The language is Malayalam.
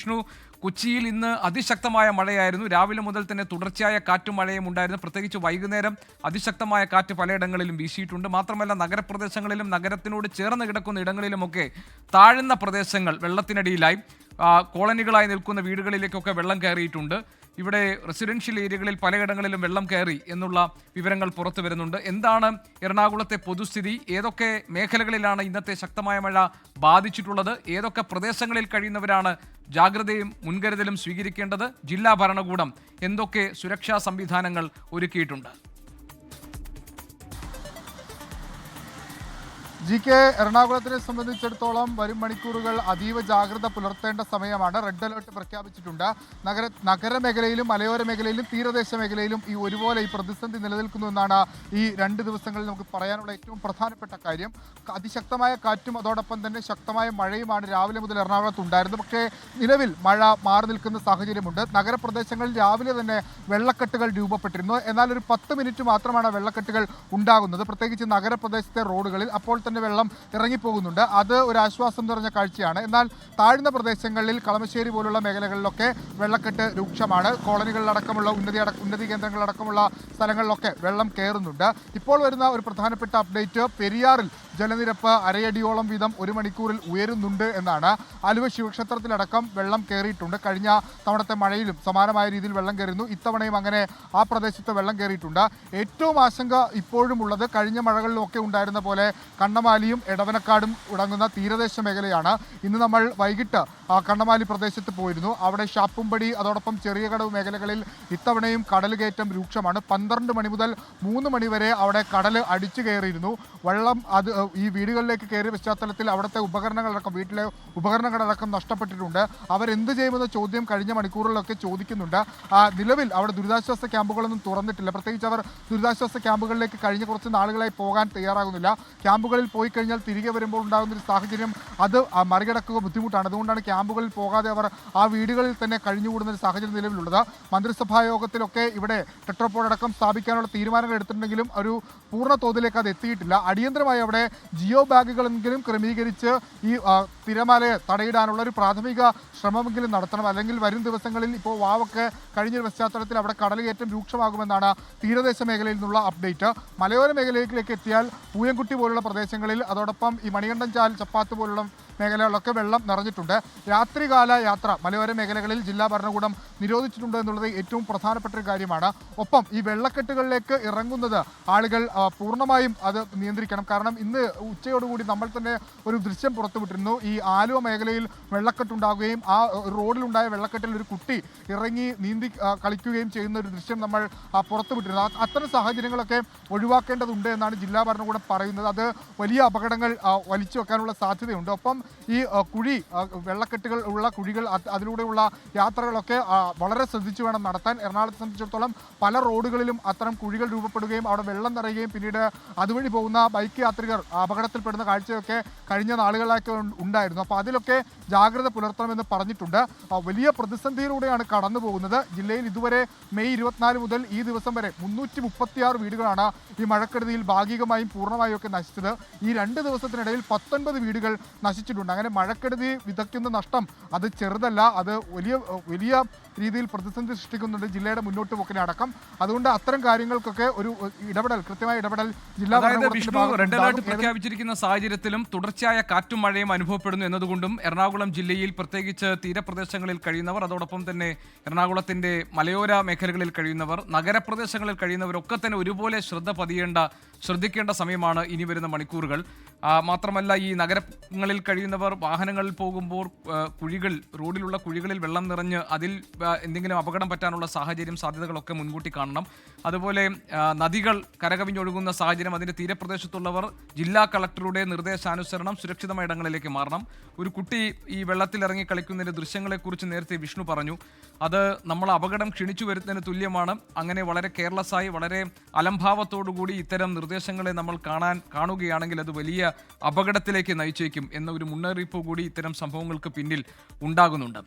വിഷ്ണു, കൊച്ചിയിൽ ഇന്ന് അതിശക്തമായ മഴയായിരുന്നു. രാവിലെ മുതൽ തന്നെ തുടർച്ചയായ കാറ്റും മഴയും ഉണ്ടായിരുന്നു. പ്രത്യേകിച്ച് വൈകുന്നേരം അതിശക്തമായ കാറ്റ് പലയിടങ്ങളിലും വീശിയിട്ടുണ്ട്. മാത്രമല്ല നഗരപ്രദേശങ്ങളിലും നഗരത്തിനോട് ചേർന്ന് കിടക്കുന്ന ഇടങ്ങളിലുമൊക്കെ താഴ്ന്ന പ്രദേശങ്ങൾ വെള്ളത്തിനടിയിലായി. കോളനികളായി നിൽക്കുന്ന വീടുകളിലേക്കൊക്കെ വെള്ളം കയറിയിട്ടുണ്ട്. ഇവിടെ റെസിഡൻഷ്യൽ ഏരിയകളിൽ പലയിടങ്ങളിലും വെള്ളം കയറി എന്നുള്ള വിവരങ്ങൾ പുറത്തു വരുന്നുണ്ട്. എന്താണ് എറണാകുളത്തെ പൊതുസ്ഥിതി? ഏതൊക്കെ മേഖലകളിലാണ് ഇന്നത്തെ ശക്തമായ മഴ ബാധിച്ചിട്ടുള്ളത്? ഏതൊക്കെ പ്രദേശങ്ങളിൽ കഴിയുന്നവരാണ് ജാഗ്രതയും മുൻകരുതലും സ്വീകരിക്കേണ്ടത്? ജില്ലാ ഭരണകൂടം എന്തൊക്കെ സുരക്ഷാ സംവിധാനങ്ങൾ ഒരുക്കിയിട്ടുണ്ട്? എറണാകുളത്തിനെ സംബന്ധിച്ചിടത്തോളം വരും മണിക്കൂറുകൾ അതീവ ജാഗ്രത പുലർത്തേണ്ട സമയമാണ്. റെഡ് അലർട്ട് പ്രഖ്യാപിച്ചിട്ടുണ്ട്. നഗരമേഖലയിലും മലയോര മേഖലയിലും തീരദേശ മേഖലയിലും ഒരുപോലെ ഈ പ്രതിസന്ധി നിലനിൽക്കുന്നു എന്നാണ് ഈ 2 ദിവസങ്ങളിൽ നമുക്ക് പറയാനുള്ള ഏറ്റവും പ്രധാനപ്പെട്ട കാര്യം. അതിശക്തമായ കാറ്റും അതോടൊപ്പം തന്നെ ശക്തമായ മഴയുമാണ് രാവിലെ മുതൽ എറണാകുളത്ത് ഉണ്ടായിരുന്നത്. പക്ഷേ നിലവിൽ മഴ മാറി നിൽക്കുന്ന സാഹചര്യമുണ്ട്. നഗരപ്രദേശങ്ങളിൽ രാവിലെ തന്നെ വെള്ളക്കെട്ടുകൾ രൂപപ്പെട്ടിരുന്നു. എന്നാൽ ഒരു 10 മിനിറ്റ് മാത്രമാണ് വെള്ളക്കെട്ടുകൾ ഉണ്ടാകുന്നത്, പ്രത്യേകിച്ച് നഗരപ്രദേശത്തെ റോഡുകളിൽ. അപ്പോൾ തന്നെ വെള്ളം ഇറങ്ങിപ്പോകുന്നുണ്ട്. അത് ഒരു ആശ്വാസം നിറഞ്ഞ കാഴ്ചയാണ്. എന്നാൽ താഴ്ന്ന പ്രദേശങ്ങളിൽ കളമശ്ശേരി പോലുള്ള മേഖലകളിലൊക്കെ വെള്ളക്കെട്ട് രൂക്ഷമാണ്. കോളനികളിലടക്കമുള്ള ഉന്നതി കേന്ദ്രങ്ങളടക്കമുള്ള സ്ഥലങ്ങളിലൊക്കെ വെള്ളം കയറുന്നുണ്ട്. ഇപ്പോൾ വരുന്ന ഒരു പ്രധാനപ്പെട്ട അപ്ഡേറ്റ്, പെരിയാറിൽ ജലനിരപ്പ് അരയടിയോളം വീതം 1 മണിക്കൂറിൽ ഉയരുന്നുണ്ട് എന്നാണ്. ആലുവ ശിവക്ഷേത്രത്തിലടക്കം വെള്ളം കയറിയിട്ടുണ്ട്. കഴിഞ്ഞ തവണത്തെ മഴയിലും സമാനമായ രീതിയിൽ വെള്ളം കയറുന്നു. ഇത്തവണയും അങ്ങനെ ആ പ്രദേശത്ത് വെള്ളം കയറിയിട്ടുണ്ട്. ഏറ്റവും ആശങ്ക ഇപ്പോഴും ഉള്ളത് കഴിഞ്ഞ മഴകളിലൊക്കെ ഉണ്ടായിരുന്ന പോലെ കണ്ണമാലിയും എടവനക്കാടും ഉടങ്ങുന്ന തീരദേശ മേഖലയാണ്. ഇന്ന് നമ്മൾ വൈകിട്ട് കണ്ണമാലി പ്രദേശത്ത് പോയിരുന്നു. അവിടെ ഷാപ്പുംപടി അതോടൊപ്പം ചെറിയ കടവ് മേഖലകളിൽ ഇത്തവണയും കടൽ കയറ്റം രൂക്ഷമാണ്. 12 മണി മുതൽ 3 മണി വരെ അവിടെ കടൽ അടിച്ചു കയറിയിരുന്നു. വെള്ളം ഈ വീടുകളിലേക്ക് കയറിയ പശ്ചാത്തലത്തിൽ അവിടുത്തെ വീട്ടിലെ ഉപകരണങ്ങളടക്കം നഷ്ടപ്പെട്ടിട്ടുണ്ട്. അവരെന്ത് ചെയ്യുമെന്ന ചോദ്യം കഴിഞ്ഞ മണിക്കൂറുകളിലൊക്കെ ചോദിക്കുന്നുണ്ട്. നിലവിൽ അവിടെ ദുരിതാശ്വാസ ക്യാമ്പുകളൊന്നും തുറന്നിട്ടില്ല. പ്രത്യേകിച്ച് അവർ ദുരിതാശ്വാസ ക്യാമ്പുകളിലേക്ക് കഴിഞ്ഞ കുറച്ച് നാളുകളായി പോകാൻ തയ്യാറാകുന്നില്ല. ക്യാമ്പുകളിൽ പോയി കഴിഞ്ഞാൽ തിരികെ വരുമ്പോൾ ഉണ്ടാകുന്നൊരു സാഹചര്യം അത് മറികടക്കുക ബുദ്ധിമുട്ടാണ്. അതുകൊണ്ടാണ് ക്യാമ്പുകളിൽ പോകാതെ അവർ ആ വീടുകളിൽ തന്നെ കഴിഞ്ഞുകൂടുന്ന ഒരു സാഹചര്യം നിലവിലുള്ളത്. മന്ത്രിസഭാ യോഗത്തിലൊക്കെ ഇവിടെ ടെട്രോപോഡ് അടക്കം സ്ഥാപിക്കാനുള്ള തീരുമാനങ്ങൾ എടുത്തിട്ടുണ്ടെങ്കിലും ഒരു പൂർണ്ണ തോതിലേക്ക് അത് എത്തിയിട്ടില്ല. അടിയന്തരമായി അവിടെ ജിയോ ബാഗുകളെങ്കിലും ക്രമീകരിച്ച് ഈ തിരമാലയെ തടയിടാനുള്ള ഒരു പ്രാഥമിക ശ്രമമെങ്കിലും നടത്തണം. അല്ലെങ്കിൽ വരും ദിവസങ്ങളിൽ ഇപ്പോൾ വാവൊക്കെ കഴിഞ്ഞൊരു പശ്ചാത്തലത്തിൽ അവിടെ കടലുകയറ്റം രൂക്ഷമാകുമെന്നാണ് തീരദേശ മേഖലയിൽ നിന്നുള്ള അപ്ഡേറ്റ്. മലയോര മേഖലയിലേക്ക് എത്തിയാൽ പൂയംകുട്ടി പോലുള്ള പ്രദേശങ്ങളിൽ അതോടൊപ്പം ഈ മണികണ്ഠൻ ചാൽ ചപ്പാത്ത് പോലുള്ള മേഖലകളിലൊക്കെ വെള്ളം നിറഞ്ഞിട്ടുണ്ട്. രാത്രികാല യാത്ര മലയോര മേഖലകളിൽ ജില്ലാ ഭരണകൂടം നിരോധിച്ചിട്ടുണ്ട് എന്നുള്ളത് ഏറ്റവും പ്രധാനപ്പെട്ട ഒരു കാര്യമാണ്. ഒപ്പം ഈ വെള്ളക്കെട്ടുകളിലേക്ക് ഇറങ്ങുന്നത് ആളുകൾ പൂർണ്ണമായും അത് നിയന്ത്രിക്കണം. കാരണം ഇന്ന് ഉച്ചയോടുകൂടി നമ്മൾ തന്നെ ഒരു ദൃശ്യം പുറത്തുവിട്ടിരുന്നു. ഈ ആലുവ മേഖലയിൽ വെള്ളക്കെട്ടുണ്ടാകുകയും ആ റോഡിലുണ്ടായ വെള്ളക്കെട്ടിൽ ഒരു കുട്ടി ഇറങ്ങി നീന്തി കളിക്കുകയും ചെയ്യുന്ന ഒരു ദൃശ്യം നമ്മൾ പുറത്തുവിട്ടിരുന്നു. അത്തരം സാഹചര്യങ്ങളൊക്കെ ഒഴിവാക്കേണ്ടതുണ്ട് എന്നാണ് ജില്ലാ ഭരണകൂടം പറയുന്നത്. അത് വലിയ അപകടങ്ങൾ വലിച്ചു വെക്കാനുള്ള സാധ്യതയുണ്ട്. ഒപ്പം ഈ വെള്ളക്കെട്ടുകൾ ഉള്ള കുഴികൾ അതിലൂടെയുള്ള യാത്രകളൊക്കെ വളരെ ശ്രദ്ധിച്ചു വേണം നടത്താൻ. എറണാകുളത്തെ സംബന്ധിച്ചിടത്തോളം പല റോഡുകളിലും അത്തരം കുഴികൾ രൂപപ്പെടുകയും അവിടെ വെള്ളം നിറയുകയും പിന്നീട് അതുവഴി പോകുന്ന ബൈക്ക് യാത്രികർ അപകടത്തിൽപ്പെടുന്ന കാഴ്ചയൊക്കെ കഴിഞ്ഞ നാളുകളായിട്ട് ഉണ്ടായിരുന്നു. അപ്പോൾ അതിലൊക്കെ ജാഗ്രത പുലർത്തണമെന്ന് പറഞ്ഞിട്ടുണ്ട്. വലിയ പ്രതിസന്ധിയിലൂടെയാണ് കടന്നു പോകുന്നത്. ജില്ലയിൽ ഇതുവരെ മെയ് 24 മുതൽ ഈ ദിവസം വരെ 336 വീടുകളാണ് ഈ മഴക്കെടുതിയിൽ ഭാഗികമായും പൂർണ്ണമായും ഒക്കെ നശിച്ചത്. ഈ 2 ദിവസത്തിനിടയിൽ 19 വീടുകൾ നശിച്ചിട്ടുണ്ട്. അങ്ങനെ മഴക്കെടുതി വിതയ്ക്കുന്ന നഷ്ടം അത് ചെറുതല്ല, അത് വലിയ രീതിയിൽ പ്രതിസന്ധി സൃഷ്ടിക്കുന്നുണ്ട് ജില്ലയുടെ മുന്നോട്ട് പോക്കിനെ അടക്കം. അതുകൊണ്ട് അത്തരം കാര്യങ്ങൾക്കൊക്കെ ഒരു കൃത്യമായ ഇടപെടൽ ജില്ലാ റെഡ് അലർട്ട് പ്രഖ്യാപിച്ചിരിക്കുന്ന സാഹചര്യത്തിലും തുടർച്ചയായ കാറ്റും മഴയും അനുഭവപ്പെടുന്നു എന്നതുകൊണ്ടും എറണാകുളം ജില്ലയിൽ പ്രത്യേകിച്ച് തീരപ്രദേശങ്ങളിൽ കഴിയുന്നവർ, അതോടൊപ്പം തന്നെ എറണാകുളത്തിന്റെ മലയോര മേഖലകളിൽ കഴിയുന്നവർ, നഗരപ്രദേശങ്ങളിൽ കഴിയുന്നവരൊക്കെ തന്നെ ഒരുപോലെ ശ്രദ്ധിക്കേണ്ട സമയമാണ് ഇനി വരുന്ന മണിക്കൂറുകൾ. മാത്രമല്ല ഈ നഗരങ്ങളിൽ കഴിയുന്നവർ വാഹനങ്ങളിൽ പോകുമ്പോൾ റോഡിലുള്ള കുഴികളിൽ വെള്ളം നിറഞ്ഞ് അതിൽ എന്തെങ്കിലും അപകടം പറ്റാനുള്ള സാധ്യതകളൊക്കെ മുൻകൂട്ടി കാണണം. അതുപോലെ നദികൾ കരകവിഞ്ഞൊഴുകുന്ന സാഹചര്യം, അതിൻ്റെ തീരപ്രദേശത്തുള്ളവർ ജില്ലാ കളക്ടറുടെ നിർദ്ദേശാനുസരണം സുരക്ഷിതമായ ഇടങ്ങളിലേക്ക് മാറണം. ഒരു കുട്ടി ഈ വെള്ളത്തിലിറങ്ങി കളിക്കുന്നതിൻ്റെ ദൃശ്യങ്ങളെക്കുറിച്ച് നേരത്തെ വിഷ്ണു പറഞ്ഞു. അത് നമ്മൾ അപകടം ക്ഷണിച്ചു വരുന്നതിന് തുല്യമാണ്. അങ്ങനെ വളരെ കെയർലെസ്സായി വളരെ അലംഭാവത്തോടുകൂടി ഇത്തരം നിർദ്ദേശങ്ങളെ നമ്മൾ കാണുകയാണെങ്കിൽ അത് വലിയ അപകടത്തിലേക്ക് നയിച്ചേക്കും എന്ന ഒരു മുന്നറിയിപ്പ് കൂടി ഇത്തരം സംഭവങ്ങൾക്ക് പിന്നിൽ ഉണ്ടാകുന്നുണ്ട്.